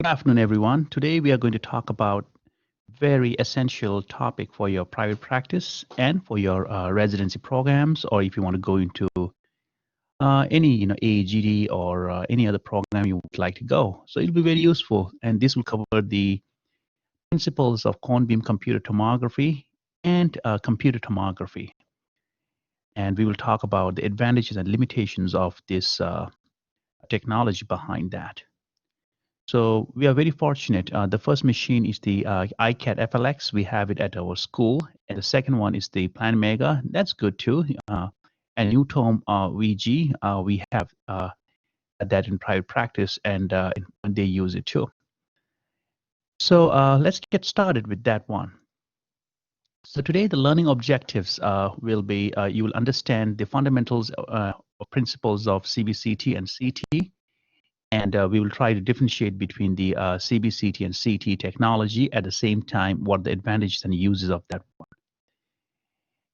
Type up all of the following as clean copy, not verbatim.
Good afternoon, everyone. Today we are going to talk about very essential topic for your private practice and for your residency programs, or if you want to go into any AGD or any other program you would like to go. So it'll be very useful, and this will cover the principles of cone beam computer tomography and computer tomography, and we will talk about the advantages and limitations of this technology behind that. So we are very fortunate. The first machine is the iCAD FLX. We have it at our school. And the second one is the Plan Mega. That's good too. And Newtom VG, we have that in private practice, and they use it too. So let's get started with that one. So today the learning objectives will be you will understand the fundamentals or principles of CBCT and CT. And we will try to differentiate between the CBCT and CT technology at the same time, what the advantages and uses of that one.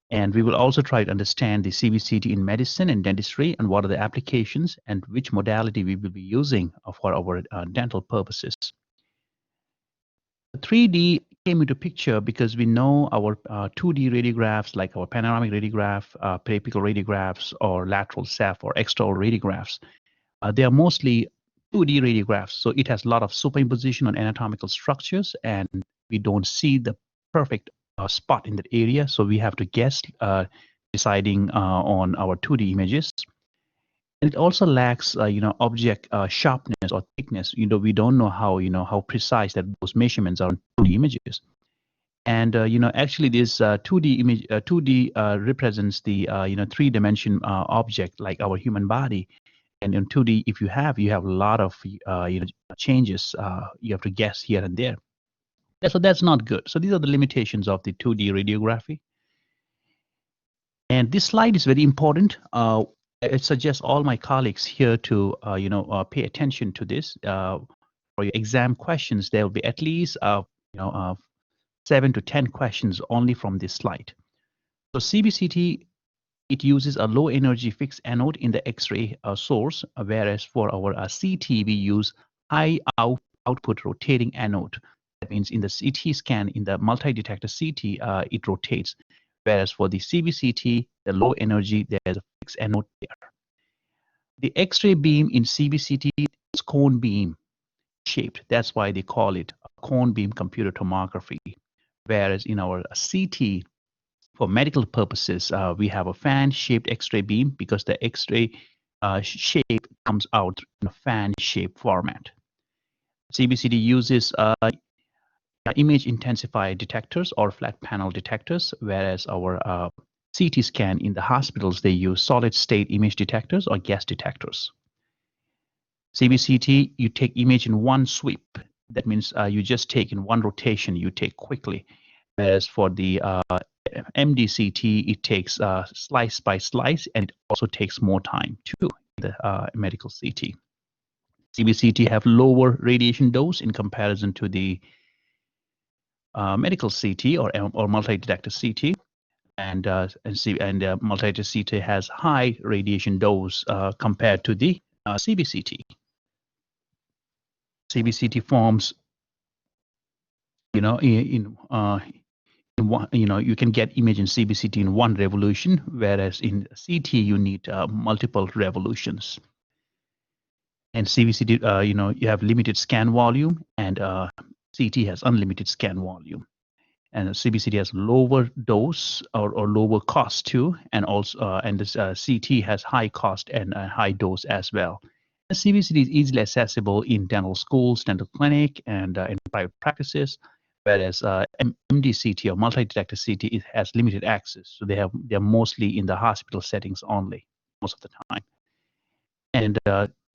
And we will also try to understand the CBCT in medicine and dentistry and what are the applications and which modality we will be using for our dental purposes. The 3D came into picture because we know our 2D radiographs, like our panoramic radiograph, periapical radiographs, or lateral ceph or extraoral radiographs. They are mostly 2D radiographs, so it has a lot of superimposition on anatomical structures, and we don't see the perfect spot in that area, so we have to guess deciding on our 2D images. And it also lacks, object sharpness or thickness. We don't know how precise that those measurements are on 2D images. And actually, this 2D image, 2D represents the three-dimension object like our human body. And in 2D, if you have a lot of changes. You have to guess here and there. So that's not good. So these are the limitations of the 2D radiography. And this slide is very important. I suggest all my colleagues here to pay attention to this. For your exam questions, there will be at least 7 to 10 questions only from this slide. So CBCT, it uses a low energy fixed anode in the X-ray source, whereas for our CT, we use high output rotating anode. That means in the CT scan, in the multi-detector CT, it rotates. Whereas for the CBCT, the low energy, there's a fixed anode there. The X-ray beam in CBCT is cone beam shaped. That's why they call it a cone beam computer tomography. Whereas in our CT, for medical purposes, we have a fan-shaped X-ray beam because the X-ray shape comes out in a fan-shaped format. CBCT uses image intensifier detectors or flat panel detectors, whereas our CT scan in the hospitals, they use solid-state image detectors or gas detectors. CBCT, you take image in one sweep. That means you just take in one rotation, you take quickly. Whereas for the MDCT, it takes slice by slice, and it also takes more time too, the medical CT. CBCT have lower radiation dose in comparison to the medical CT or multi-detector CT, and multi-detector CT has high radiation dose compared to the CBCT. CBCT forms, you can get image in CBCT in one revolution, whereas in CT you need multiple revolutions. And CBCT, you have limited scan volume, and CT has unlimited scan volume. And CBCT has lower dose or lower cost too, and also and this CT has high cost and high dose as well. And CBCT is easily accessible in dental schools, dental clinic, and in private practices. Whereas MDCT or multi-detector CT, it has limited access, so they're mostly in the hospital settings only most of the time. And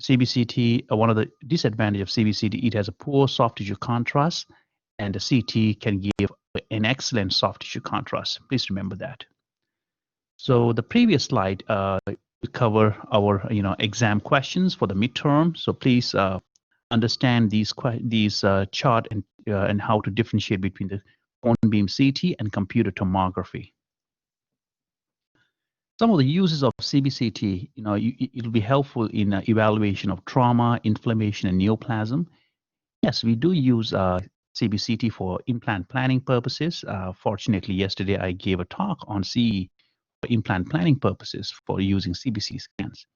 CBCT, one of the disadvantages of CBCT, it has a poor soft tissue contrast, and the CT can give an excellent soft tissue contrast. Please remember that. So the previous slide will cover our exam questions for the midterm. So please understand these chart and how to differentiate between the cone beam CT and computer tomography. Some of the uses of CBCT, it'll be helpful in evaluation of trauma, inflammation, and neoplasm. Yes, we do use CBCT for implant planning purposes. Fortunately, yesterday I gave a talk on CE for implant planning purposes for using CBCT scans.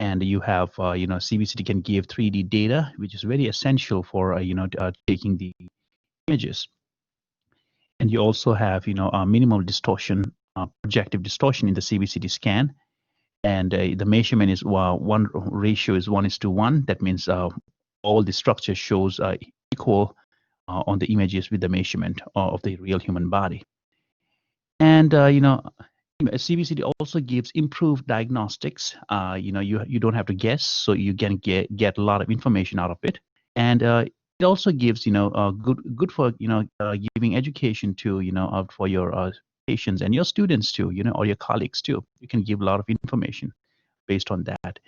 And you have, CBCT can give 3D data, which is very essential for, taking the images. And you also have, minimal distortion, projective distortion in the CBCT scan. And the measurement is one ratio is 1:1. That means all the structure shows equal on the images with the measurement of the real human body. And CBCT also gives improved diagnostics. You don't have to guess, so you can get a lot of information out of it. And it also gives good for giving education to for your patients and your students too, or your colleagues too. You can give a lot of information based on that.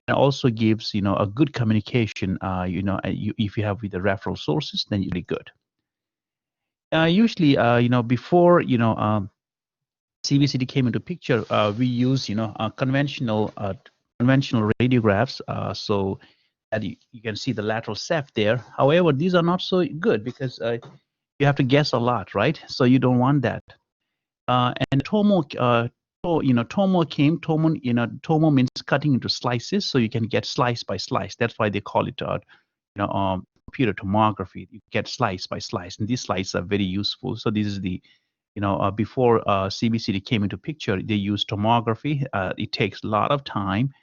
It also gives a good communication. If you have with the referral sources, then you'll be good. Usually, before CBCT came into picture, we use conventional radiographs. So that you can see the lateral ceph there. However, these are not so good because you have to guess a lot, right? So you don't want that. And Tomo came. Tomo means cutting into slices, so you can get slice by slice. That's why they call it, computer tomography. You get slice by slice, and these slices are very useful. So this is the, before CBCT came into picture, they used tomography. It takes a lot of time,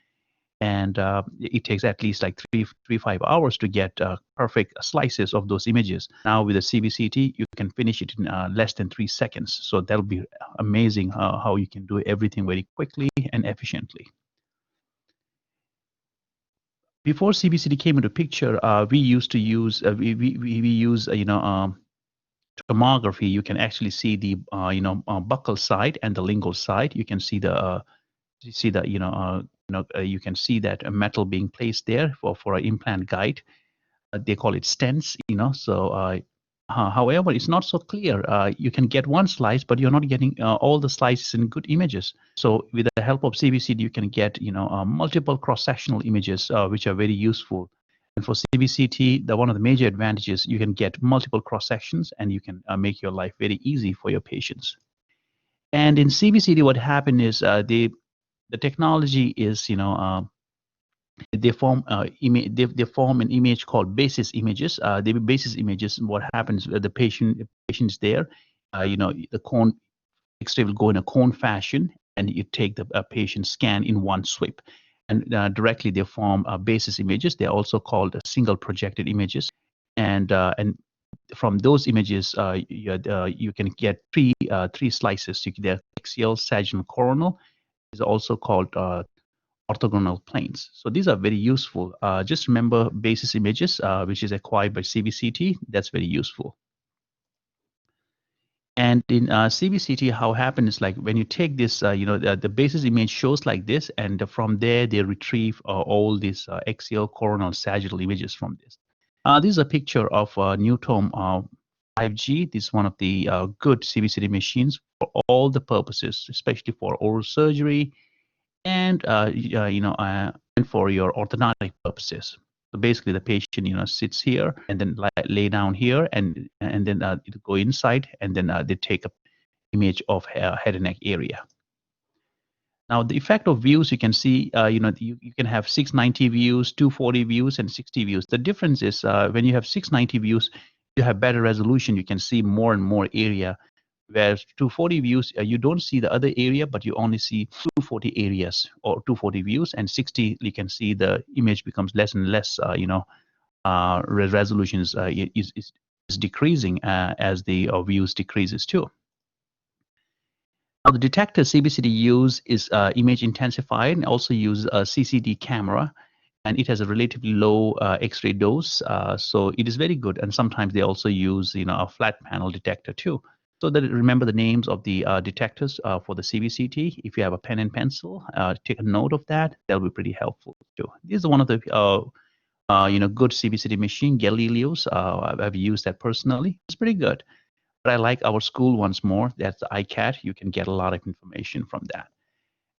and it takes at least like 5 hours to get perfect slices of those images. Now with the CBCT, you can finish it in less than 3 seconds. So that'll be amazing how you can do everything very quickly and efficiently. Before CBCT came into picture, we used to use we use tomography. You can actually see the buccal side and the lingual side. You can see the you can see that metal being placed there for an implant guide. They call it stents, So, however, it's not so clear. You can get one slice, but you're not getting all the slices in good images. So, with the help of CBCT, you can get multiple cross-sectional images, which are very useful. And for CBCT, one of the major advantages, you can get multiple cross sections, and you can make your life very easy for your patients. And in CBCT, what happened is the technology is, they form they form an image called basis images. The basis images, what happens, the patient's there, the cone X-ray will go in a cone fashion, and you take the patient scan in one sweep, and directly they form basis images. They're also called single projected images, and from those images, you can get three slices. They're axial, sagittal, coronal. Is also called orthogonal planes. So these are very useful. Just remember basis images, which is acquired by CBCT. That's very useful. And in CBCT, how happens is like when you take this, the basis image shows like this, and from there they retrieve all these axial, coronal, sagittal images from this. This is a picture of Newtom 5G. This is one of the good CBCT machines for all the purposes, especially for oral surgery and and for your orthodontic purposes. So basically, the patient sits here and then lay down here, and then it go inside, and then they take a image of head and neck area. Now, the effect of views, you can see, you can have 690 views, 240 views, and 60 views. The difference is when you have 690 views, you have better resolution. You can see more and more area. Whereas 240 views, you don't see the other area, but you only see 240 areas or 240 views, and 60, you can see the image becomes less and less, resolution is decreasing as the views decreases too. Now, the detector CBCT use is image intensified and also use a CCD camera, and it has a relatively low X-ray dose, so it is very good. And sometimes they also use a flat panel detector too. So that remember the names of the detectors for the CBCT. If you have a pen and pencil, take a note of that. That'll be pretty helpful too. This is one of the good CBCT machine, Galileo's. I've used that personally. It's pretty good. But I like our school ones more. That's the ICAT. You can get a lot of information from that.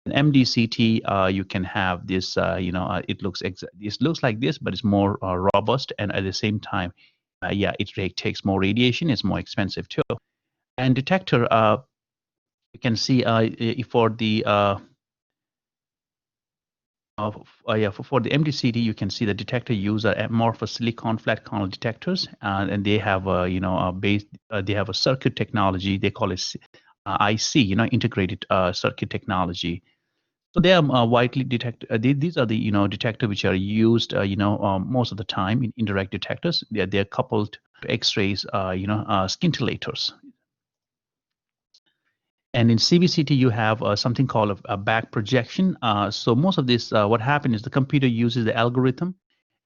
In MDCT, you can have this, it looks like this, but it's more robust, and at the same time, yeah, it takes more radiation. It's more expensive too. And detector, you can see for the for the MDCT, you can see the detector use amorphous silicon flat kernel detectors, and they have a base. They have a circuit technology. They call it IC, integrated circuit technology. So they are widely detect. These are the detector which are used most of the time in indirect detectors. They're coupled to X-rays, scintillators. And in CBCT, you have something called a back projection. So most of this, what happened is the computer uses the algorithm,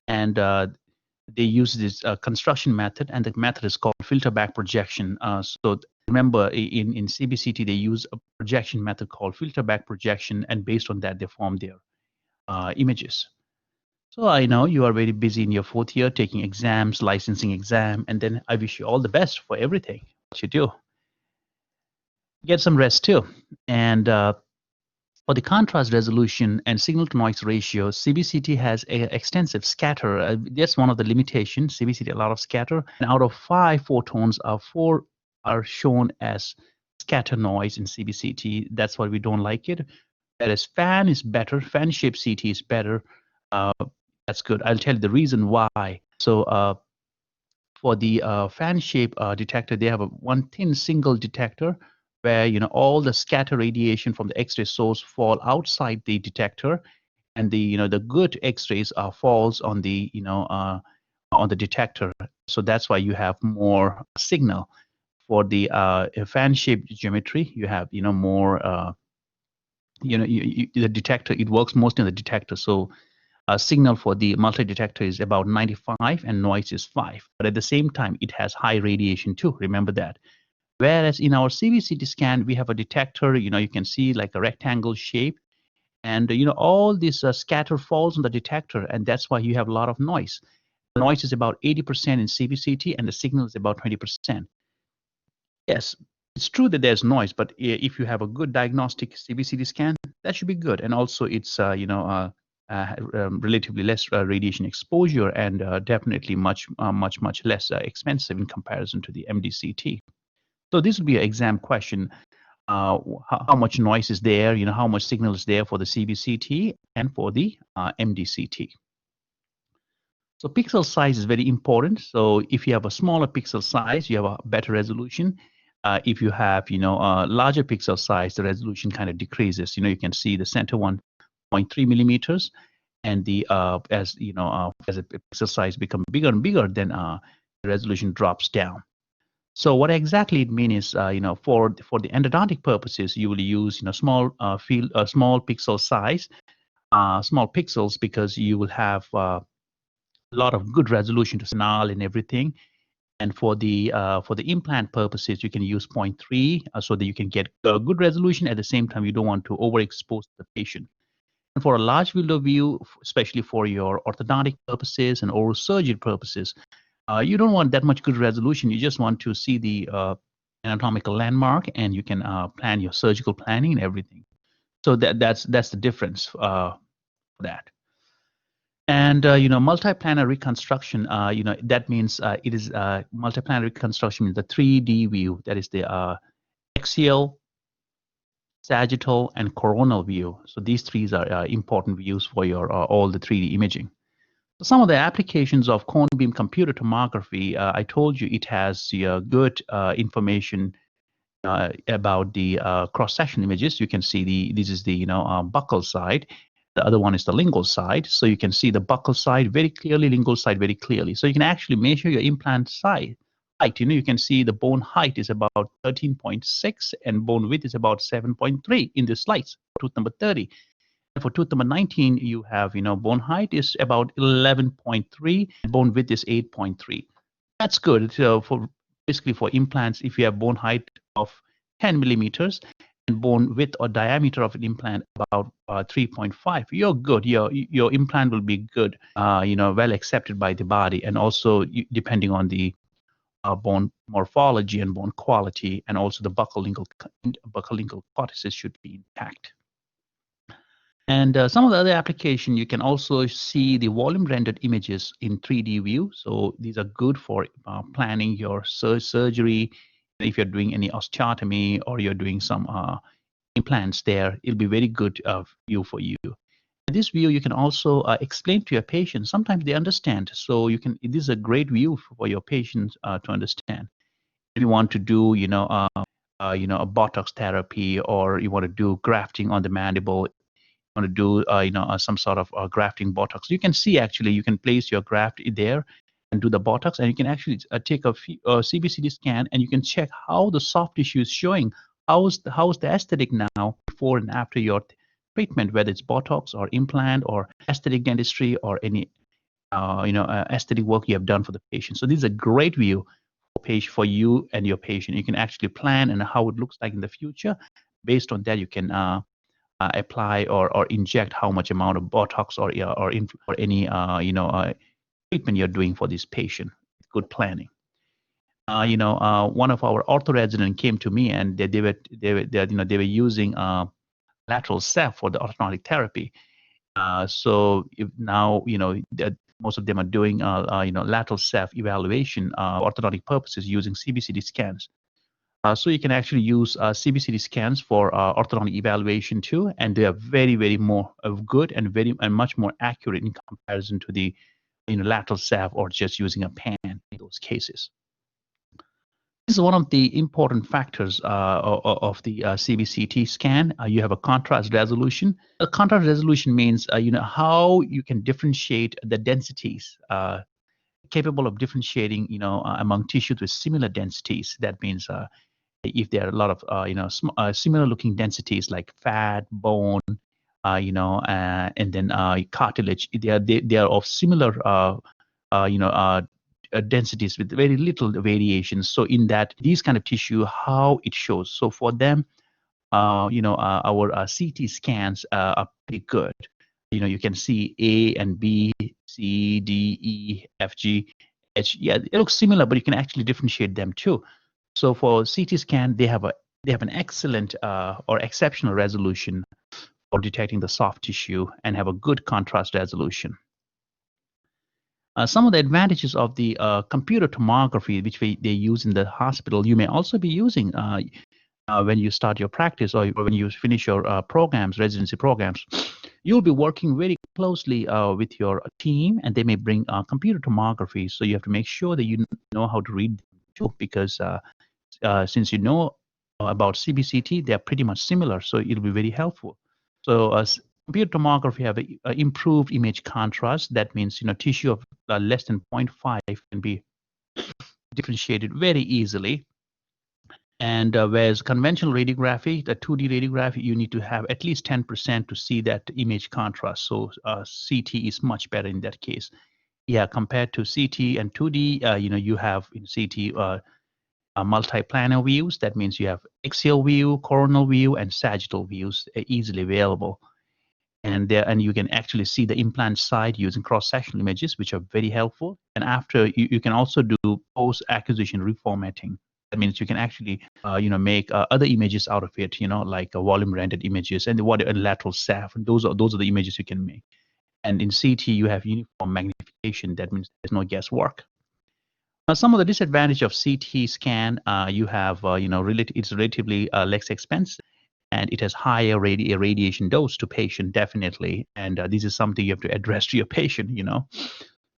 and they use this construction method, and the method is called filter back projection. So remember, in CBCT, they use a projection method called filter back projection, and based on that, they form their images. So I know you are very busy in your 4th year taking exams, licensing exam, and then I wish you all the best for everything what you do. Get some rest too. And for the contrast resolution and signal to noise ratio, CBCT has a extensive scatter. That's one of the limitations. CBCT a lot of scatter, and out of 5 photons, 4 are shown as scatter noise in CBCT. That's why we don't like it. Whereas fan is better. Fan shaped CT is better. That's good. I'll tell you the reason why. So for the fan shape detector, they have one thin single detector where all the scatter radiation from the X-ray source fall outside the detector, and the good X-rays falls on the on the detector. So that's why you have more signal. For the fan shaped geometry, you have more. The detector, it works mostly on the detector. So signal for the multi-detector is about 95 and noise is 5. But at the same time, it has high radiation too. Remember that. Whereas in our CBCT scan, we have a detector, you can see like a rectangle shape. And, all this scatter falls on the detector. And that's why you have a lot of noise. The noise is about 80% in CBCT and the signal is about 20%. Yes, it's true that there's noise, but if you have a good diagnostic CBCT scan, that should be good. And also, it's relatively less radiation exposure, and definitely much less expensive in comparison to the MDCT. So this would be an exam question: how much noise is there? How much signal is there for the CBCT and for the MDCT? So pixel size is very important. So if you have a smaller pixel size, you have a better resolution. If you have, a larger pixel size, the resolution kind of decreases. You can see the center 1.3 millimeters, and the as the pixel size become bigger and bigger, then the resolution drops down. So what exactly it means is, for the endodontic purposes, you will use, small small pixel size, small pixels, because you will have a lot of good resolution to signal and everything. And for the implant purposes, you can use 0.3 so that you can get good resolution. At the same time, you don't want to overexpose the patient. And for a large field of view, especially for your orthodontic purposes and oral surgery purposes, you don't want that much good resolution. You just want to see the anatomical landmark, and you can plan your surgical planning and everything. So that's the difference for that. And multiplanar reconstruction, that means it is multiplanar reconstruction means the 3D view. That is the axial, sagittal, and coronal view. So these three are important views for your all the 3D imaging. So some of the applications of cone beam computer tomography, I told you it has good information about the cross-section images. You can see this is the buccal side. The other one is the lingual side. So you can see the buccal side very clearly, lingual side very clearly. So you can actually measure your implant side height. You can see the bone height is about 13.6 and bone width is about 7.3 in the slides, tooth number 30. And for tooth number 19, you have, bone height is about 11.3 and bone width is 8.3. That's good. So basically for implants, if you have bone height of 10 millimeters and bone width or diameter of an implant about 3.5, you're good. Your implant will be good, well accepted by the body, and also depending on the bone morphology and bone quality, and also the buccal lingual cortices should be intact. And some of the other application, you can also see the volume rendered images in 3D view. So these are good for planning your surgery. If you're doing any osteotomy or you're doing some implants there, it'll be very good view for you. This view you can also explain to your patients. Sometimes they understand, so you can. This is a great view for your patients to understand. If you want to do, a Botox therapy, or you want to do grafting on the mandible, want to do some sort of grafting Botox, you can see actually you can place your graft there and do the Botox, and you can actually take a CBCT scan, and you can check how the soft tissue is showing. How's the aesthetic now before and after your treatment, whether it's Botox or implant or aesthetic dentistry or any aesthetic work you have done for the patient. So this is a great view for you and your patient. You can actually plan and how it looks like in the future. Based on that, you can apply or inject how much amount of Botox or any treatment you're doing for this patient. Good planning. One of our ortho residents came to me, and they were using lateral ceph for the orthodontic therapy. So if now most of them are doing lateral ceph evaluation orthodontic purposes using CBCT scans. So you can actually use CBCT scans for orthodontic evaluation too, and they are very, very more good and much more accurate in comparison to the lateral ceph or just using a pan in those cases. This is one of the important factors of the CBCT scan. You have a contrast resolution. A contrast resolution means how you can differentiate the densities, capable of differentiating among tissues with similar densities. That means if there are a lot of similar looking densities like fat, bone, and then cartilage, they are of similar densities with very little variations. So in that these kind of tissue, how it shows. So for them, our CT scans are pretty good. You can see A and B, C, D, E, F, G, H. Yeah, it looks similar, but you can actually differentiate them too. So for CT scan, they have an excellent or exceptional resolution for detecting the soft tissue and have a good contrast resolution. Some of the advantages of the computer tomography, which they use in the hospital, you may also be using when you start your practice or when you finish your residency programs. You'll be working very closely with your team, and they may bring computer tomography. So you have to make sure that you know how to read them too, because since you know about CBCT, they're pretty much similar, so it'll be very helpful. So computer tomography have a improved image contrast. That means tissue of less than 0.5 can be differentiated very easily. And whereas conventional radiography, the 2D radiography, you need to have at least 10% to see that image contrast. So CT is much better in that case. Yeah, compared to CT and 2D, you have in CT multi-planar views. That means you have axial view, coronal view, and sagittal views easily available. And you can actually see the implant side using cross-sectional images, which are very helpful. And after, you can also do post-acquisition reformatting. That means you can actually, make other images out of it, like volume rendered images and lateral ceph. Those are the images you can make. And in CT, you have uniform magnification. That means there's no guesswork. Some of the disadvantage of CT scan, you have, it's relatively less expensive, and it has higher radiation dose to patient, definitely. And this is something you have to address to your patient,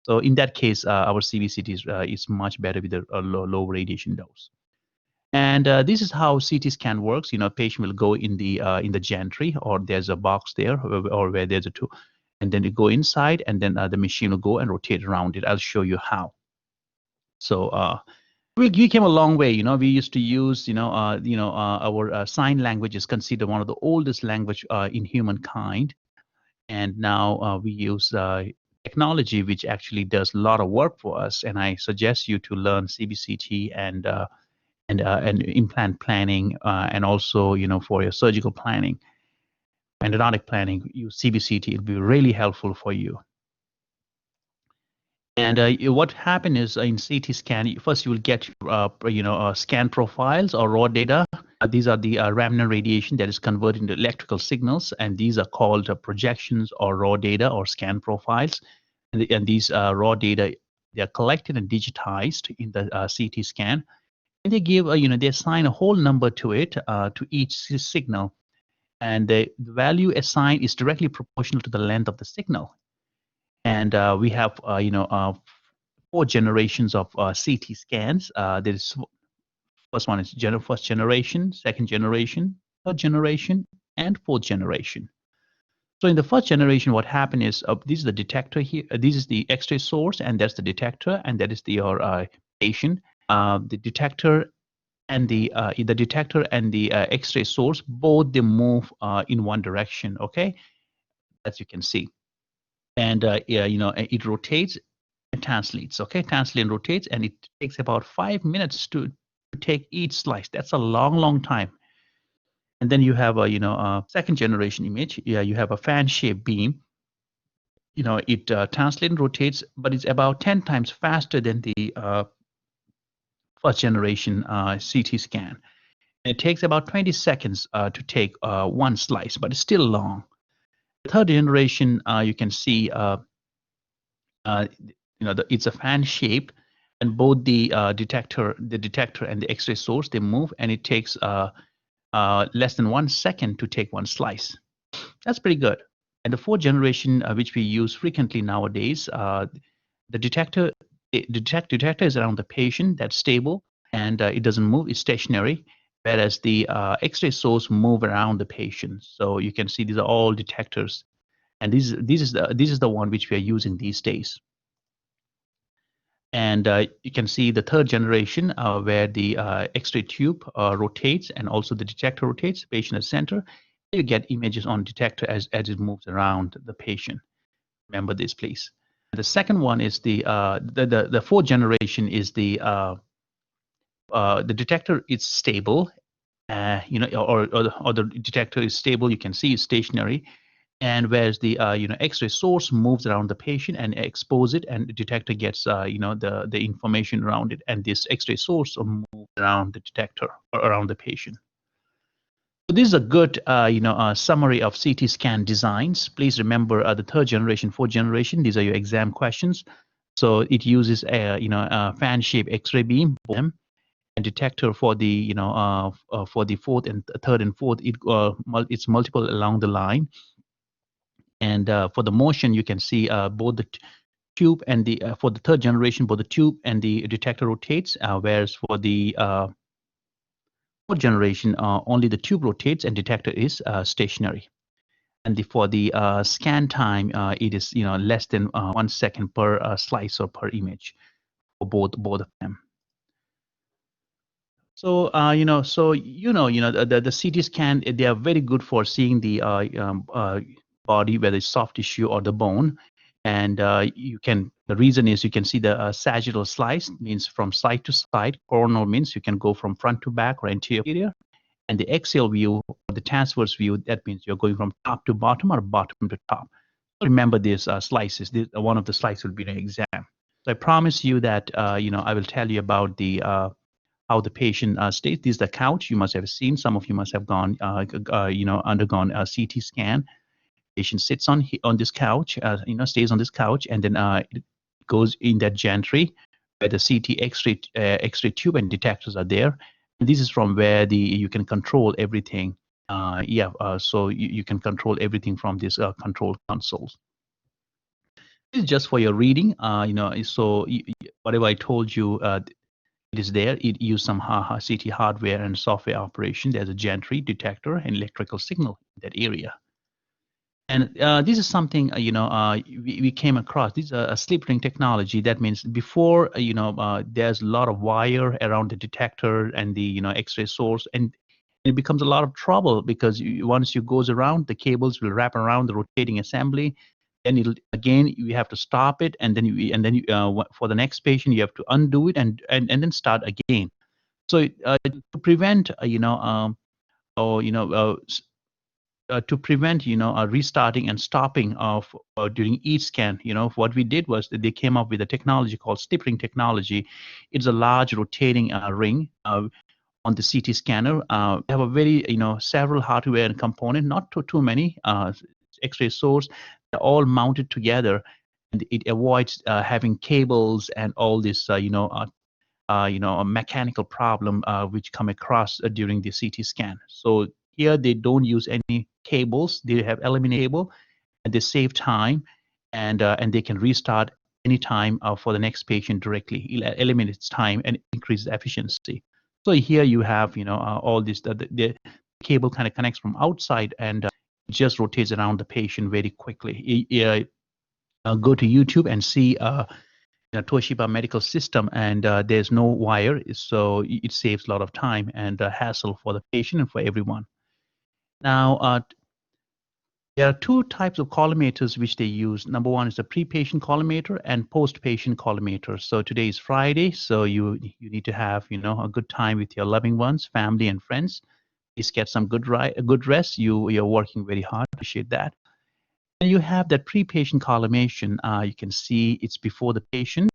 So in that case, our CBCT is much better with a low radiation dose. And this is how CT scan works. Patient will go in the gantry, or there's a box there, or where there's a tool, and then you go inside, and then the machine will go and rotate around it. I'll show you how. So we came a long way. We used to use, our sign language is considered one of the oldest language in humankind, and now we use technology which actually does a lot of work for us. And I suggest you to learn CBCT and implant planning, and also for your surgical planning, endodontic planning. Use CBCT; it'll be really helpful for you. And what happened is in CT scan, first you will get scan profiles or raw data. These are the remnant radiation that is converted into electrical signals, and these are called projections or raw data or scan profiles. And these raw data, they are collected and digitized in the CT scan, and they give they assign a whole number to it to each signal, and the value assigned is directly proportional to the length of the signal. And we have 4 generations of CT scans. There is first one is first generation, second generation, third generation, and fourth generation. So in the first generation, what happened is this is the detector here. This is the X-ray source, and that's the detector, and that is your patient. The detector and the X-ray source, both they move in one direction. Okay, as you can see, and it rotates and translates. Okay, translates and rotates, and it takes about 5 minutes to take each slice. That's a long time. And then you have a second generation image. Yeah, you have a fan-shaped beam. It translates and rotates, but it's about 10 times faster than the first generation CT scan. It takes about 20 seconds to take one slice, but it's still long. The third generation, you can see, it's a fan shape, and both the detector and the X-ray source, they move, and it takes less than 1 second to take one slice. That's pretty good. And the fourth generation, which we use frequently nowadays, the detector is around the patient, that's stable, and it doesn't move, it's stationary, whereas the X-ray source move around the patient. So you can see these are all detectors, and this is the one which we are using these days. And you can see the third generation where the X-ray tube rotates, and also the detector rotates, patient at center. You get images on detector as it moves around the patient. Remember this, please. The second one is the fourth generation is the detector is stable, or the detector is stable. You can see it's stationary, and whereas the X-ray source moves around the patient and expose it, and the detector gets the information around it, and this X-ray source moves around the detector or around the patient. So this is a good summary of CT scan designs. Please remember the third generation, fourth generation. These are your exam questions. So it uses a fan-shaped X-ray beam, and detector for the for the fourth and third and fourth. It's multiple along the line. And for the motion, you can see both the tube and the for the third generation, both the tube and the detector rotates, whereas for the fourth generation, only the tube rotates and detector is stationary. And for the scan time, it is less than 1 second per slice or per image for both of them. So the CT scan, they are very good for seeing the body, whether it's soft tissue or the bone, and the reason is you can see the sagittal slice, means from side to side. Coronal means you can go from front to back or anterior, and the axial view or the transverse view, that means you're going from top to bottom or bottom to top. Remember these slices. One of the slices will be an exam. So I promise you that I will tell you about the how the patient stays. This is the couch you must have seen. Some of you must have gone, undergone a CT scan. Patient sits on this couch, stays on this couch, and then it goes in that gantry where the CT X-ray tube and detectors are there. And this is from where you can control everything. So you can control everything from this control consoles. This is just for your reading. So whatever I told you. It is there. It uses some CT hardware and software operation. There's a gantry, detector, and electrical signal in that area. And this is something we came across. This is a slip ring technology. That means before there's a lot of wire around the detector and the X-ray source, and it becomes a lot of trouble because once you goes around, the cables will wrap around the rotating assembly. Then you have to stop it, and then for the next patient you have to undo it and then start again. So to prevent to prevent restarting and stopping of during each scan, what we did was that they came up with a technology called slip ring technology. It's a large rotating ring on the CT scanner. We have a very, several hardware and component, not too many. X-ray source, they're all mounted together, and it avoids having cables and all this, a mechanical problem which come across during the CT scan. So here they don't use any cables. They have eliminated cable, and they save time, and they can restart anytime for the next patient directly. It eliminates time and increases efficiency. So here you have, all this. The cable kind of connects from outside and just rotates around the patient very quickly. Go to YouTube and see Toshiba medical system, and there's no wire, so it saves a lot of time and hassle for the patient and for everyone. Now, there are two types of collimators which they use. Number one is the pre-patient collimator and post-patient collimator. So today is Friday, so you need to have a good time with your loving ones, family, and friends. Please get some good rest. You're working very hard. Appreciate that. And you have that pre-patient collimation. You can see it's before the patient,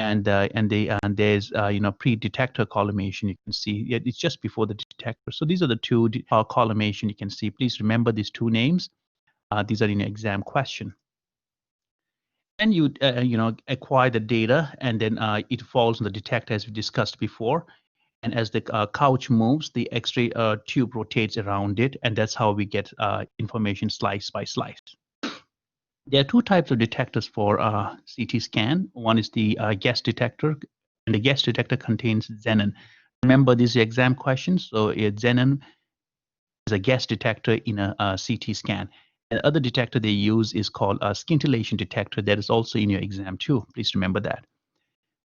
and there's pre-detector collimation. You can see it's just before the detector. So these are the two collimation you can see. Please remember these two names. These are in your exam question. And you acquire the data, and then it falls on the detector as we discussed before. And as the couch moves, the X-ray tube rotates around it, and that's how we get information slice by slice. There are two types of detectors for CT scan. One is the gas detector, and the gas detector contains xenon. Remember, these are exam questions, so xenon is a gas detector in a CT scan. The other detector they use is called a scintillation detector. That is also in your exam too. Please remember that.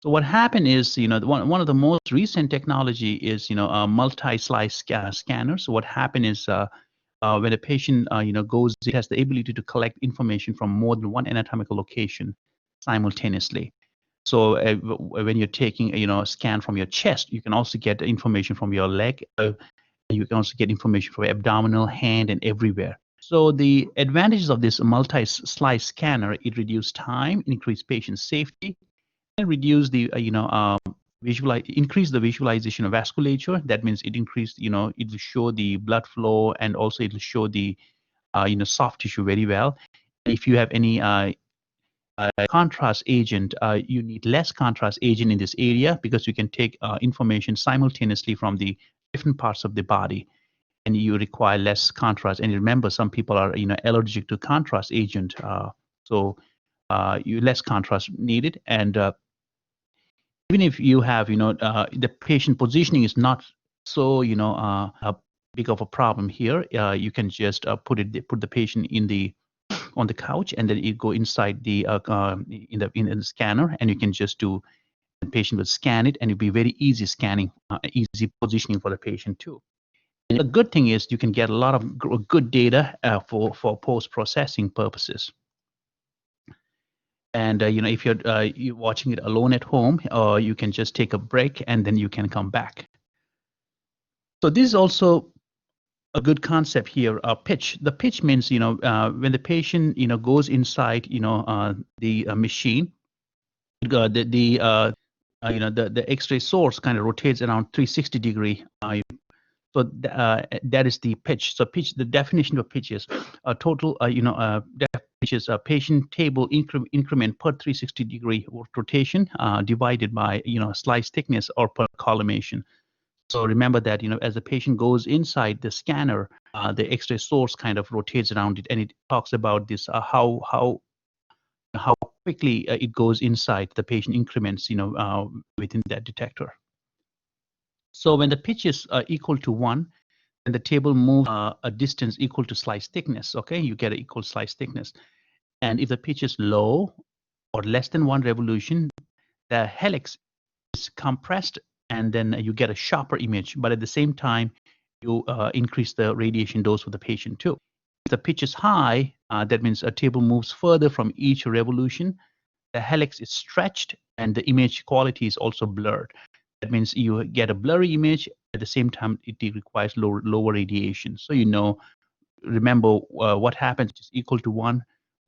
So what happened is, one of the most recent technology is, a multi-slice scanner. So what happened is, when a patient, goes, it has the ability to collect information from more than one anatomical location simultaneously. So when you're taking, a scan from your chest, you can also get information from your leg. You can also get information from abdominal, hand, and everywhere. So the advantages of this multi-slice scanner, it reduces time, increase patient safety, and reduce the increase the visualization of vasculature. That means it increased, it will show the blood flow, and also it will show the soft tissue very well. If you have any contrast agent, you need less contrast agent in this area, because you can take information simultaneously from the different parts of the body, and you require less contrast. And remember, some people are allergic to contrast agent, so you less contrast needed. And even if you have the patient positioning is not so big of a problem here, you can just put the patient on the couch, and then you go inside the in the scanner, and you can just do, the patient will scan it, and it'll be very easy scanning, easy positioning for the patient too. And the good thing is you can get a lot of good data for post-processing purposes. And if you're watching it alone at home, you can just take a break, and then you can come back. So this is also a good concept here. Pitch. The pitch means when the patient goes inside the machine, the X-ray source kind of rotates around 360 degree. So that is the pitch. So pitch. The definition of pitch is a total which is a patient table increment per 360 degree rotation divided by slice thickness, or per collimation. So remember that as the patient goes inside the scanner, the X-ray source kind of rotates around it, and it talks about this how quickly it goes inside the patient increments within that detector. So when the pitch is equal to 1, and the table moves a distance equal to slice thickness, okay, you get an equal slice thickness. And if the pitch is low or less than 1 revolution, the helix is compressed, and then you get a sharper image. But at the same time, you increase the radiation dose for the patient too. If the pitch is high, that means a table moves further from each revolution. The helix is stretched, and the image quality is also blurred. That means you get a blurry image. At the same time, it requires lower radiation. So remember what happens is equal to 1,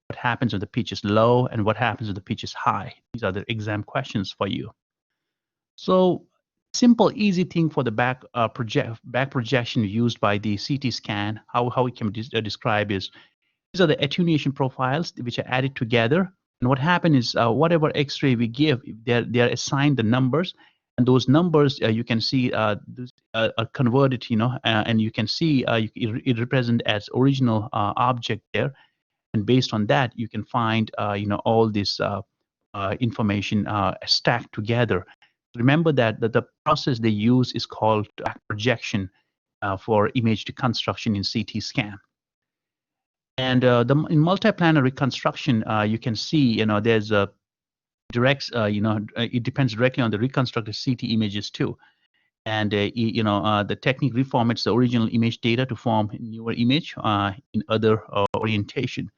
what happens when the pitch is low, and what happens when the pitch is high. These are the exam questions for you. So simple, easy thing for the back projection used by the CT scan. How we can describe is these are the attenuation profiles which are added together. And what happens is whatever X-ray we give, they're assigned the numbers, and those numbers you can see are converted, and you can see it represent as original object there, and based on that you can find all this information stacked together. Remember that the process they use is called back projection for image reconstruction in CT scan. And in multiplanar reconstruction, you can see, there's a direct, it depends directly on the reconstructed CT images too. And, the technique reformats the original image data to form a newer image in other orientation.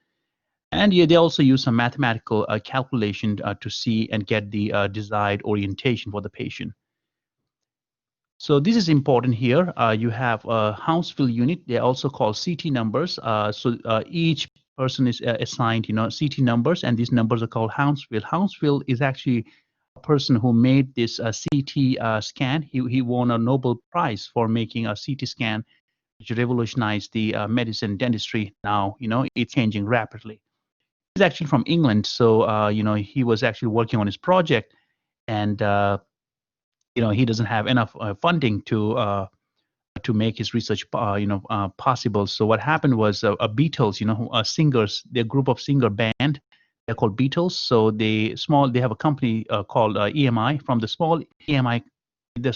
And yeah, they also use some mathematical calculation to see and get the desired orientation for the patient. So this is important here. You have a Hounsfield unit. They're also called CT numbers. So each person is assigned, CT numbers, and these numbers are called Hounsfield. Hounsfield is actually a person who made this CT scan. He won a Nobel Prize for making a CT scan, which revolutionized the medicine dentistry. Now, it's changing rapidly. He's actually from England, so he was actually working on his project, and he doesn't have enough funding to make his research possible. So what happened was Beatles, singers, their group of singer band, they're called Beatles. So they have a company called EMI. From the small EMI,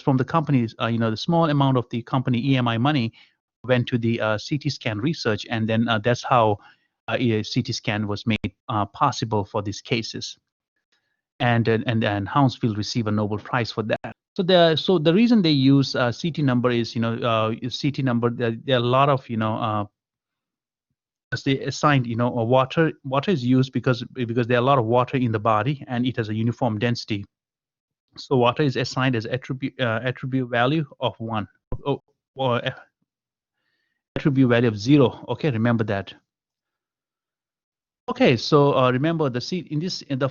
from the companies, the small amount of the company EMI money went to the CT scan research, and then that's how a CT scan was made possible for these cases. And Hounsfield received a Nobel Prize for that. So the reason they use CT number is CT number. There are a lot of as they assigned water is used because there are a lot of water in the body and it has a uniform density. So water is assigned as attribute value of 1 or attribute value of 0. Okay, remember that. Okay, so remember the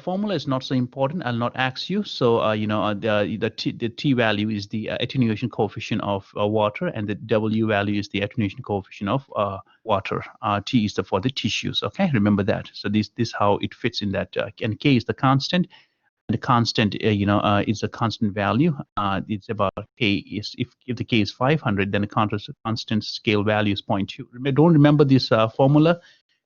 formula is not so important. I'll not ask you. So the t value is the attenuation coefficient of water, and the W value is the attenuation coefficient of water. T is for the tissues. Okay, remember that. So this how it fits in that. And K is the constant. And the constant is a constant value. It's about K is if the K is 500, then the constant scale value is 0.2. Don't remember this formula.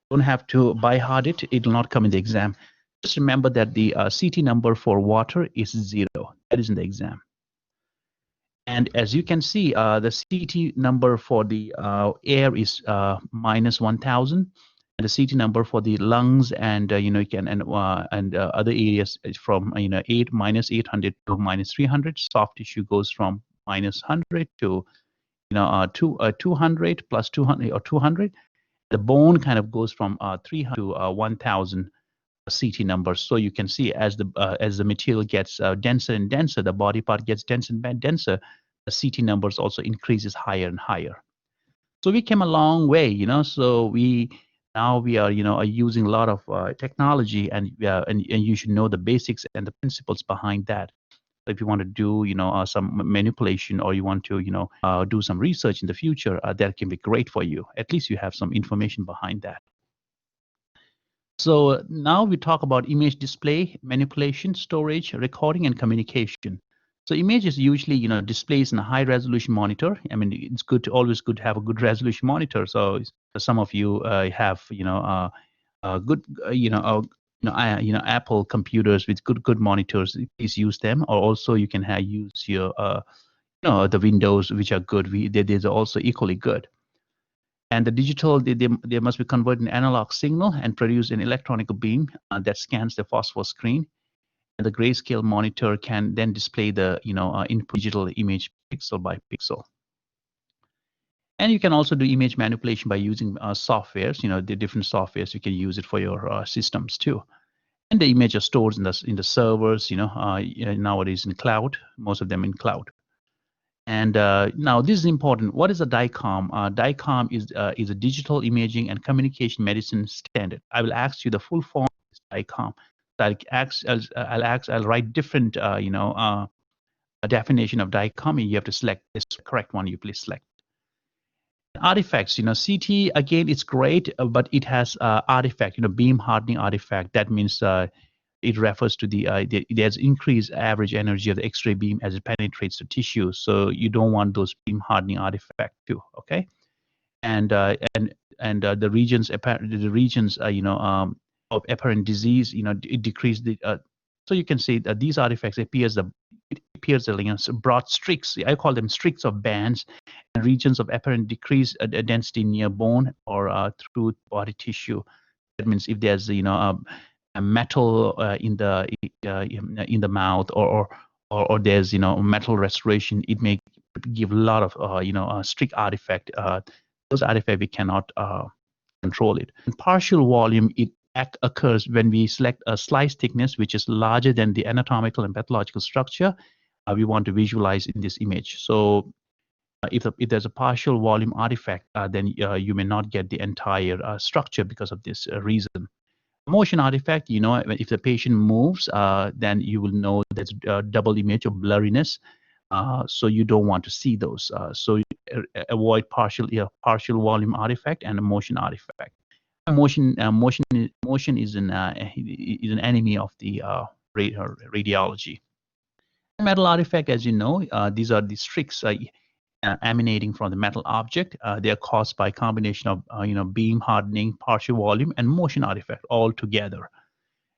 Don't have to by heart it. It will not come in the exam. Just remember that the CT number for water is 0. That is in the exam. And as you can see, the CT number for the air is minus 1,000, and the CT number for the lungs and you can and other areas is from minus 800 to minus 300. Soft tissue goes from minus 100 to 200 plus 200 or 200. The bone kind of goes from 300 to 1,000 CT numbers. So you can see as the material gets denser and denser, the body part gets denser and denser, the CT numbers also increases higher and higher. So we came a long way, So now we are using a lot of technology, and you should know the basics and the principles behind that. If you want to do some manipulation, or you want to do some research in the future, that can be great for you. At least you have some information behind that. So now we talk about image display, manipulation, storage, recording, and communication. So image is usually displays in a high resolution monitor. I mean, it's always good to have a good resolution monitor. So some of you have good Apple computers with good monitors. Please use them, or also you can use your the Windows, which are good. They're also equally good. And the digital, they must be converted in analog signal and produce an electronic beam that scans the phosphor screen. And the grayscale monitor can then display the input digital image pixel by pixel. And you can also do image manipulation by using softwares. The different softwares, you can use it for your systems too. And the image are stored in the servers. Nowadays in cloud, most of them in cloud. And now this is important. What is a DICOM? DICOM is a digital imaging and communication medicine standard. I will ask you the full form of DICOM. I'll write different definition of dichotomy, you have to select this correct one. You please select. Artifacts, CT again, it's great, but it has artifact, beam hardening artifact. That means it refers to there's increased average energy of the X-ray beam as it penetrates the tissue. So you don't want those beam hardening artifact too. Okay, and the regions of apparent disease, it decreased the. So you can see that these artifacts it appears broad streaks. I call them streaks of bands and regions of apparent decreased density near bone or through body tissue. That means if there's a metal in the mouth or there's metal restoration, it may give a lot of streak artifact. Those artifacts we cannot control it. In partial volume, it occurs when we select a slice thickness which is larger than the anatomical and pathological structure we want to visualize in this image. So if there's a partial volume artifact, then you may not get the entire structure because of this reason. Motion artifact, if the patient moves, then you will know there's a double image of blurriness. So you don't want to see those. So avoid partial volume artifact and a motion artifact. Motion is an enemy of the radiology. Metal artifact, as you know, these are the streaks emanating from the metal object. They are caused by a combination of beam hardening, partial volume, and motion artifact all together.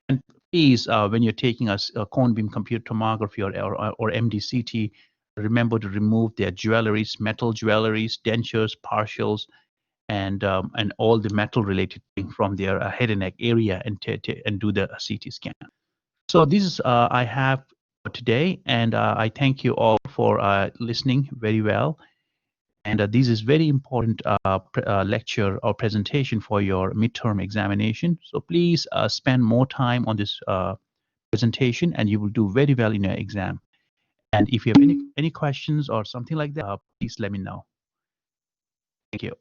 And please, when you're taking a cone beam computed tomography or MDCT, remember to remove their jewelries, metal jewelries, dentures, partials, and all the metal related thing from their head and neck area and do the CT scan. So this is I have for today, and I thank you all for listening very well. And this is very important lecture or presentation for your midterm examination. So please spend more time on this presentation, and you will do very well in your exam. And if you have any questions or something like that, please let me know. Thank you.